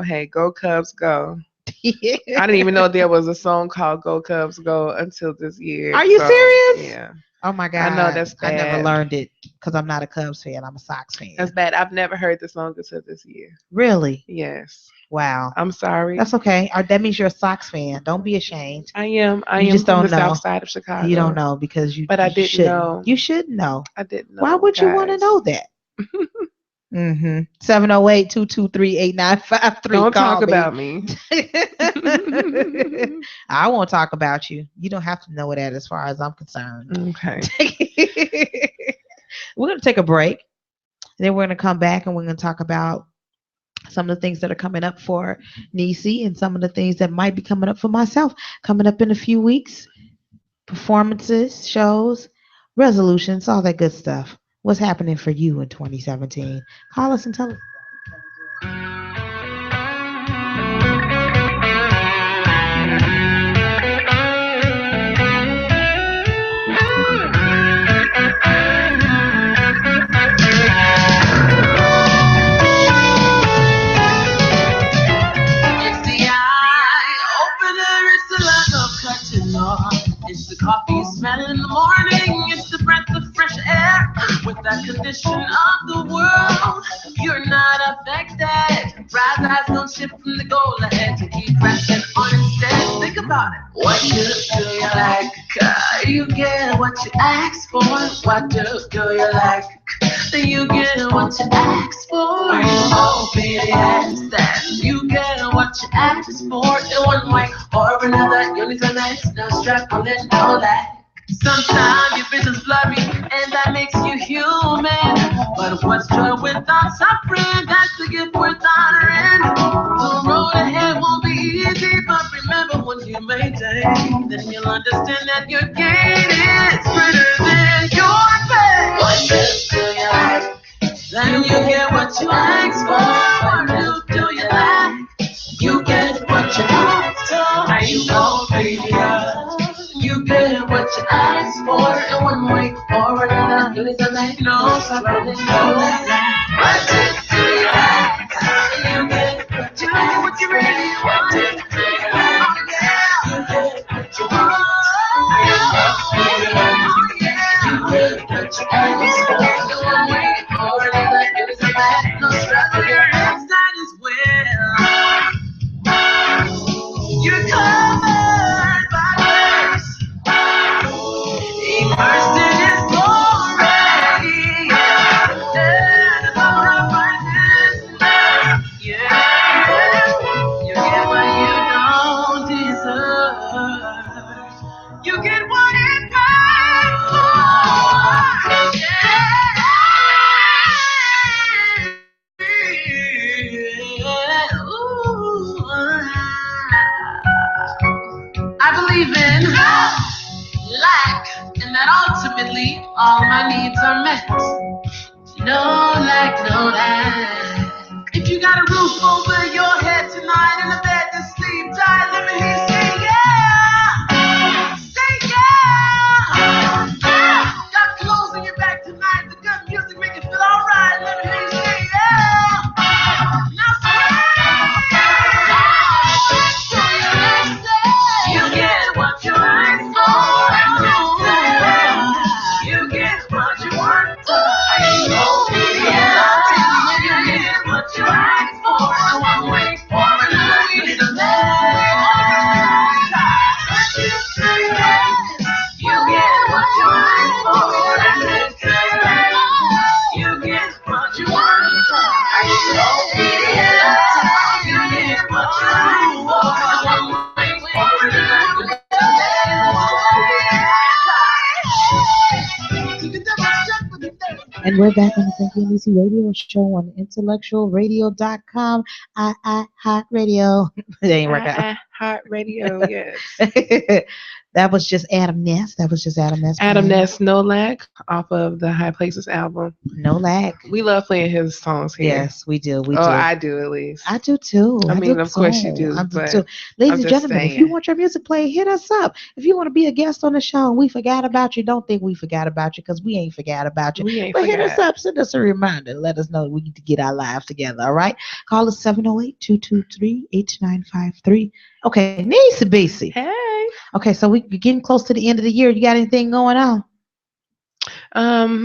hey, go Cubs, go. I didn't even know there was a song called "Go Cubs Go" until this year. Are you So serious? yeah, Oh my I know God. that's I never bad. learned it because I'm not a Cubs fan. I'm a Sox That's fan. bad. I've never heard the song until this year. Really? Yes, Wow. I'm sorry. That's okay. That means you're a Sox fan. Don't be ashamed. I am. I You am just from the don't South know. Side of You don't Chicago, know because you, but I you didn't shouldn't. know. You should know. I didn't Why know, would you want to guys. know that? 708-223-8953. Don't Call talk me. about me. I won't talk about you. You don't have to know that as far as I'm concerned. Okay. We're going to take a break. Then we're going to come back and we're going to talk about some of the things that are coming up for Nycee and some of the things that might be coming up for myself coming up in a few weeks. Performances, shows, resolutions, all that good stuff. What's happening for you in 2017? Call us and tell us. It's the eye opener, it's the lack of cutting off. It's the coffee smell in the morning, it's the breath of fresh air. With that condition of the world, you're not affected. Bright eyes don't shift from the goal ahead to keep pressing on instead. Think about it. What do you like? You get what you ask for. What do you like? You get what you ask for. Oh, baby, understand. You get what you ask for. In one way or another, you need to next. No struggling, no lack. Sometimes your vision's blurry, and that makes you human. But what's joy without suffering? That's the gift worth honoring. The road ahead won't be easy, but remember when you maintain, then you'll understand that your gain is greater than your pain. What do you like? Then you get what you ask for. What do you like? You get what you ask for. Now you go, baby. You get what you ask for in one way or another. You need to make no struggling, no lack. What do you like? You get what you really want. What do you like? You get what you want. You get what you ask for in one way or another. You need to make no struggling. That is well. You're covered by grace. Immersed in His glory, and above our righteousness, yeah. You get what you don't deserve. You get what it paid for, yeah. Ooh. I believe in lack, and that ultimately all my needs are met. No lack, no lack. If you got a roof over your head tonight and a bed to sleep tight, let me hear you say yeah. Say yeah. Yeah. Got clothes on your back tonight, the good music make you feel alright. Let me hear you say yeah. Now say yeah. You get what you ask for. And we're back on the Frankie and Nycee radio show on intellectualradio.com. Hot radio. It ain't work out. Hot radio, yes. That was just Adam Ness. That was just Adam Ness Adam playing. Ness, No Lack, off of the High Places album. No lag. We love playing his songs here. Yes, we do. We Oh, do. I do at least. I do too. I I do mean, of course you too. do, I do too. but Ladies I'm and just gentlemen, if you saying. want your music played, hit us up. If you want to be a guest on the show and we forgot about you, don't think we forgot about you because we ain't forgot about you. We ain't But hit us forgot. up, send us a reminder, let us know we need to get our lives together. All right. Call us 708-223-8953. Okay, Niece BC. Hey. Okay, so we're getting close to the end of the year. You got anything going on?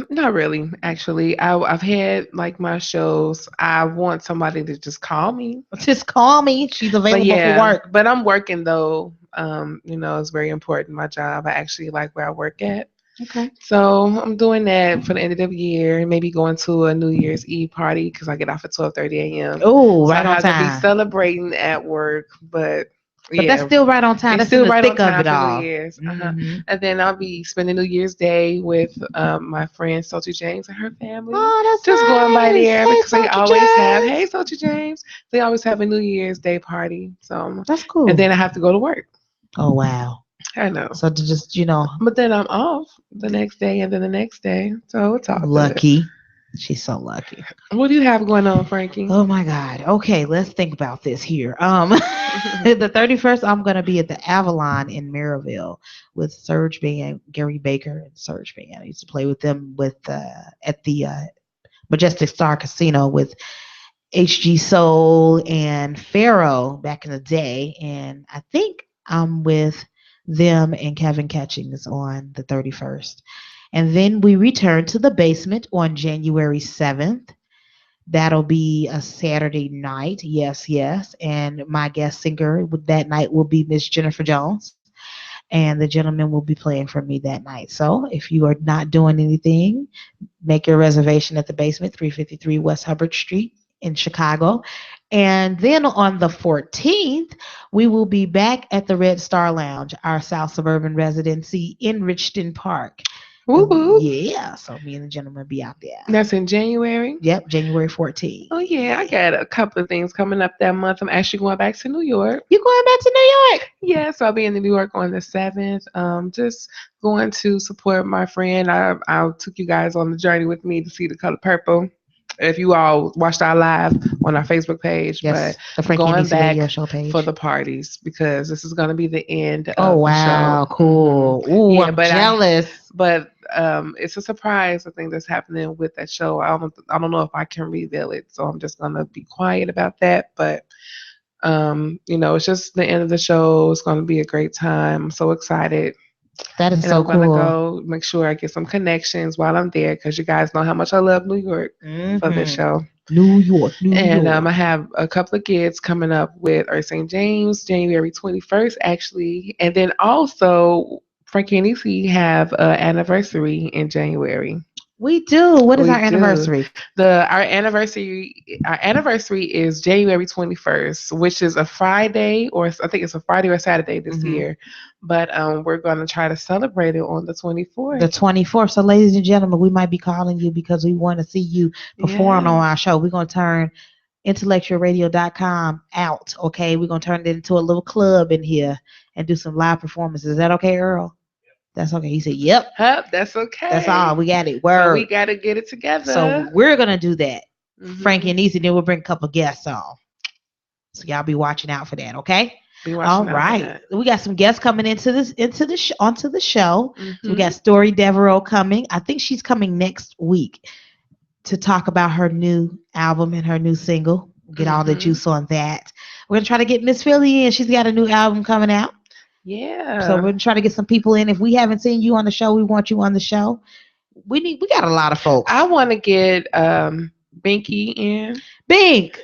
Not really, actually. I've had like my shows. I want somebody to just call me. Just call me. She's But available for yeah, work. but I'm working though. It's very important, my job. I actually like where I work at. Okay. So I'm doing that for the end of the year, maybe going to a New Year's Eve party because I get off at 12:30 a.m. Oh, So I right on have to be time. celebrating at work, but But that's yeah, still right on time. it's That's in still the right on thick of time it for New all. Year's. Hmm. And then I'll be spending New Year's Day with my friend Sochi James and her family. Oh, that's Just going by nice. there Hey, because they Salty always have, hey, James. Sochi James. They always have a New Year's Day party. So, That's and cool. then I have to go to work. Oh, wow. I know. So to just. But then I'm off the next day and then the next day. So it's all good. Lucky. She's so lucky. What do you have going on, Frankie? Oh my God. Okay, let's think about this here. The 31st, I'm gonna be at the Avalon in Maryville with Surge Band, Gary Baker and Surge Band. I used to play with them at the Majestic Star Casino with HG Soul and Pharaoh back in the day, and I think I'm with them and Kevin Catchings on the 31st. And then we return to the basement on January 7th. That'll be a Saturday night. Yes, yes. And my guest singer that night will be Miss Jennifer Jones. And the gentleman will be playing for me that night. So if you are not doing anything, make your reservation at the basement, 353 West Hubbard Street in Chicago. And then on the 14th, we will be back at the Red Star Lounge, our South Suburban residency in Richton Park. Woo woo. Yeah, so me and the gentleman be out there. That's in January. Yep, January 14th. Oh yeah, I got a couple of things coming up that month. I'm actually going back to New York. You going back to New York? Yeah, so I'll be in New York on the 7th. Just going to support my friend. I took you guys on the journey with me to see The Color Purple. If you all watched our live on our Facebook page, Yes, but the I'm Frankie and going Nycee radio back show page. for the parties because this is going to be the end Oh of the show. wow, cool. Ooh, Yeah, I'm jealous. but it's a surprise. I think that's happening with that show. I don't know if I can reveal it, so I'm just gonna be quiet about that. But it's just the end of the show. It's gonna be a great time. I'm so excited. That is And so I'm gonna cool. go make sure I get some connections while I'm there because you guys know how much I love New York for this Hmm. show. New York, New And York. I have a couple of gigs coming up with Earth St. James, January 21st, actually. And then also, Frankie and Nycee have an anniversary in January. We do. What is We our do. anniversary? Our anniversary is January 21st, which is a Friday, or I think it's a Friday or Saturday this Hmm. year. But we're going to try to celebrate it on the The 24th. 24th. So, ladies and gentlemen, we might be calling you because we want to see you perform on Yeah. our show. We're going to turn intellectualradio.com out. Okay, we're going to turn it into a little club in here and do some live performances. Is that okay, Earl? That's okay. He said, "Yep." Hup, that's That's okay. all. We got it. So we Word. got to get it So together. we're gonna do that. Frankie Hmm. and Nycee, then we'll bring a couple guests on. So y'all be watching out for that, okay? Be All watching out for right. that. We got some guests coming onto the show. So we Hmm. got Story Devereaux coming. I think she's coming next week to talk about her new album and her new single. Get all the Hmm. juice on that. We're gonna try to get Miss Philly in. She's got a new album coming out. So we're Yeah. gonna try to get some people in. If we haven't seen you on the show, we want you on the show. We got a lot of folks. I want to get Binky in. Big,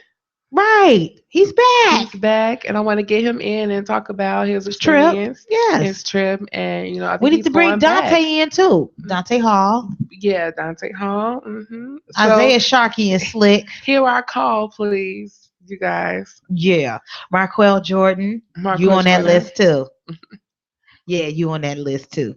right. He's He's back. back, and I want to get him in and talk about his Trip. experience, Yes. his trip, and I We think need he's to bring going back. Dante in too. Dante Hall. Yeah, Dante Hall. So Isaiah Sharkey and Slick. hear our call, please, you guys. Yeah. Marquel Jordan. You Marquez on that Jordan. list too. Yeah, you on that list too.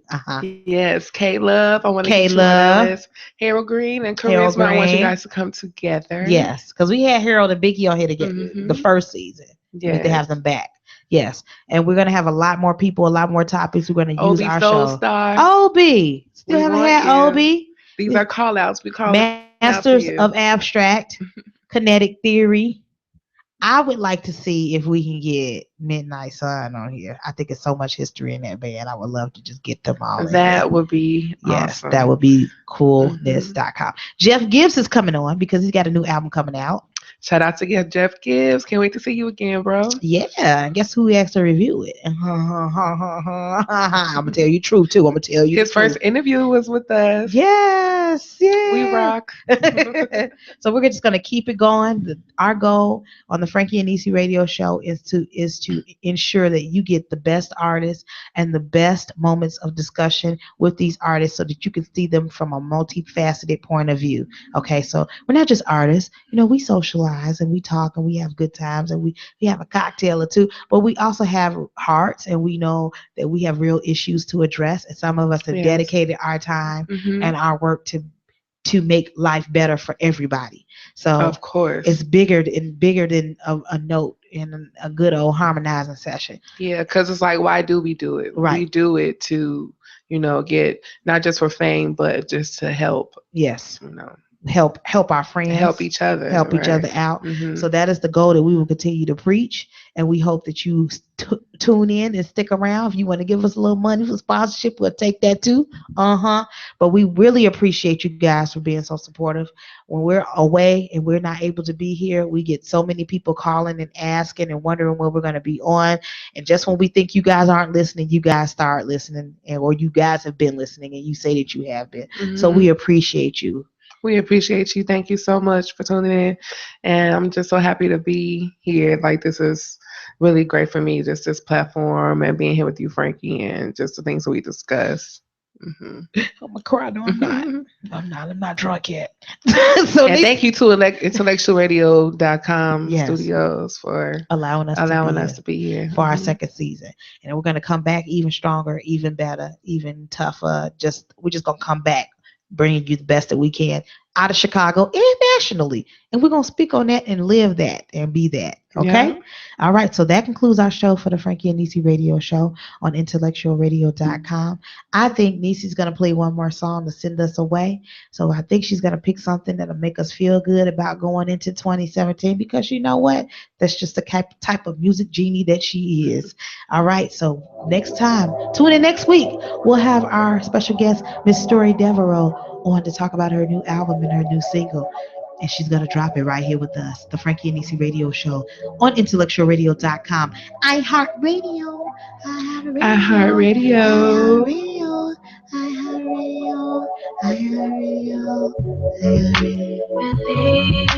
Yes, K Love, I want to get you K on that Love, list. Harold Green and Harold Charisma, I want you Green. guys to come together. Yes, because we had Harold and Biggie on here to get the Hmm. first season. We need to Yes. have them back. Yes, and we're gonna have a lot more people, a lot more topics. We're gonna use Obi our Soul show. Star, Obi, still we haven't want had you. Obi. These are call outs. We calling out to Masters you. of Abstract, Kinetic Theory. I would like to see if we can get Midnight Sun on here. I think it's so much history in that band. I would love to just get them all in here. That would be Yes, that awesome. would be Hmm. coolness.com. Jeff Gibbs is coming on because he's got a new album coming out. Shout out to Jeff Gibbs. Can't wait to see you again, bro. Yeah, and guess who he asked to review it? I'm gonna tell you the truth too. I'm gonna tell you the His first truth. interview was with us. Yes, We yeah. rock. So we're just gonna keep it going. Our goal on the Frankie and Nycee radio show is to ensure that you get the best artists and the best moments of discussion with these artists, so that you can see them from a multifaceted point of view. Okay, so we're not just artists. We socialize and we talk and we have good times and we have a cocktail or two, but we also have hearts, and we know that we have real issues to address. And some of us have Yes. dedicated our time Hmm. and our work to make life better for everybody. So Of course. it's bigger than a note in a good old harmonizing session. Yeah, because it's like, why do we do it? We Right. do it to, get not just for fame, but just to help, Yes. you know, Help our help friends, each other, help each right? other out. Hmm. So that is the goal that we will continue to preach, and we hope that you tune in and stick around. If you want to give us a little money for sponsorship, we'll take that too. But we really appreciate you guys for being so supportive. When we're away and we're not able to be here, we get so many people calling and asking and wondering when we're going to be on. And just when we think you guys aren't listening, you guys start listening, or you guys have been listening and you say that you have been. So Hmm. we appreciate you. We appreciate you. Thank you so much for tuning in. And I'm just so happy to be here. Like, this is really great for me, just this platform and being here with you, Frankie, and just the things that we discuss. Hmm. I'm gonna cry. No, I'm not. And I'm not. I'm not drunk yet. So thank this, you to intellectualradio.com yes, studios for allowing us to be allowing us here to be here. for our Hmm. second season, and we're gonna come back even stronger, even better, even tougher. We're just gonna come back, bringing you the best that we can out of Chicago and nationally, and we're gonna speak on that and live that and be that. Yeah. Okay. All right. So that concludes our show for the Frankie and Nycee radio show on intellectualradio.com. I think Niecy's going to play one more song to send us away. So I think she's going to pick something that'll make us feel good about going into 2017, because you know what? That's just the type of music genie that she is. All right. So next time, tune in next week. We'll have our special guest, Miss Story Devereaux, on to talk about her new album and her new single. And she's going to drop it right here with us, the Frankie and Nycee radio show on intellectualradio.com. iHeartRadio, iHeartRadio, iHeartRadio. iHeartRadio, iHeartRadio, iHeartRadio, iHeartRadio. Believe, believe,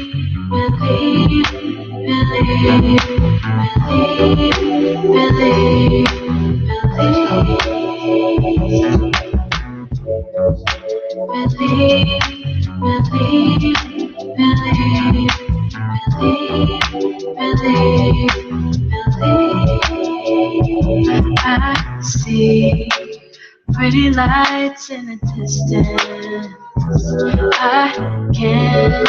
believe, believe, believe, believe, believe, believe, believe, believe. I see pretty lights in the distance. I can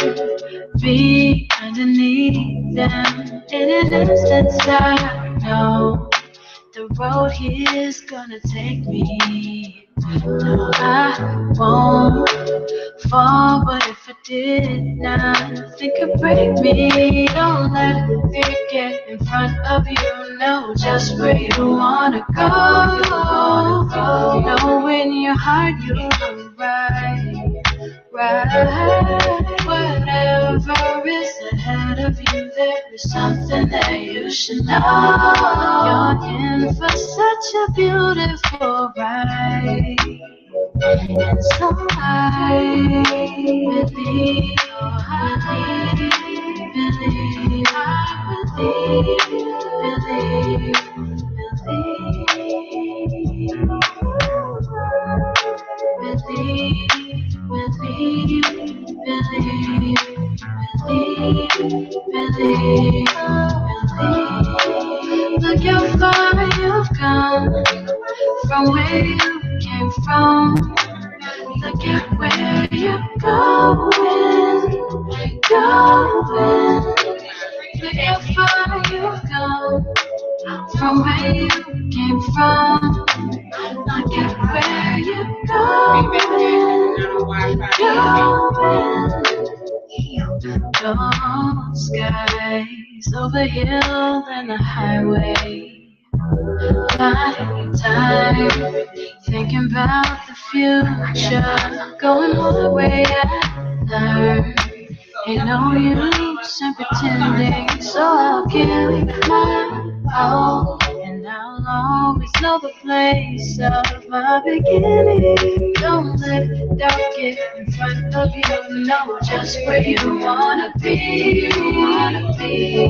be underneath them in an instant. I know the road here's gonna take me. No, I won't fall, but if it did, nothing could break me. Don't let fear get in front of you. Know just where you wanna go. Know in your heart you're right. Right, whatever is ahead of you, there is something that you should know. You're in for such a beautiful ride. And so I believe, oh, I believe, believe. Look how far you've come from where you came from. Look at where you're going, going. Look how far you've come from where you came from. Look at where you're going, going. Dark skies over hill and the highway. My time thinking about the future, going my way. I learned ain't no use in pretending, so I'll give my all, and I'll always know the place of my beginning. Don't let doubt get in front of you. Know just where you wanna be.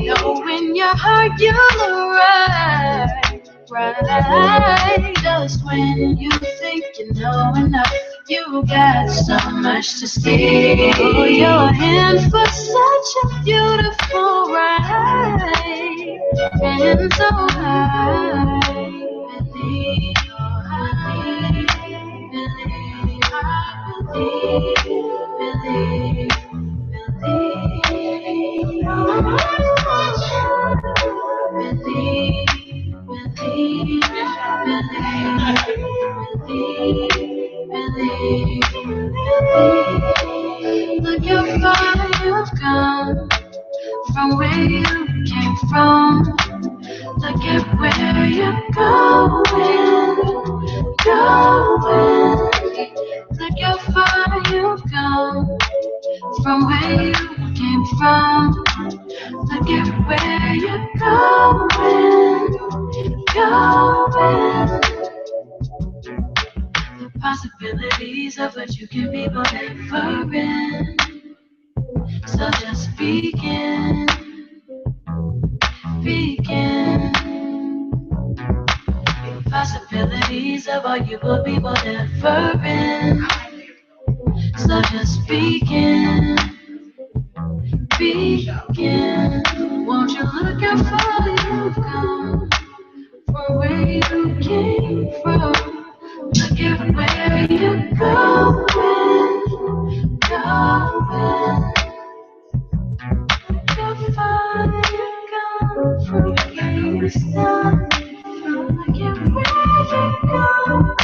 Know in your heart you're right. Just when you think you know enough, you got so much to see. Oh, you're in for such a beautiful ride, and so I believe, believe, look how far you've come from where you came from. Look at where you're going. Look how far you've come from where you came from. Look at where you're going. The possibilities of what you can be, but never end. So just begin. Possibilities of all you will be, but never end. So just begin. Won't you look how far you've come from where you came from? Look at where you're going. Look how far you come from where you start. Look at where you're going.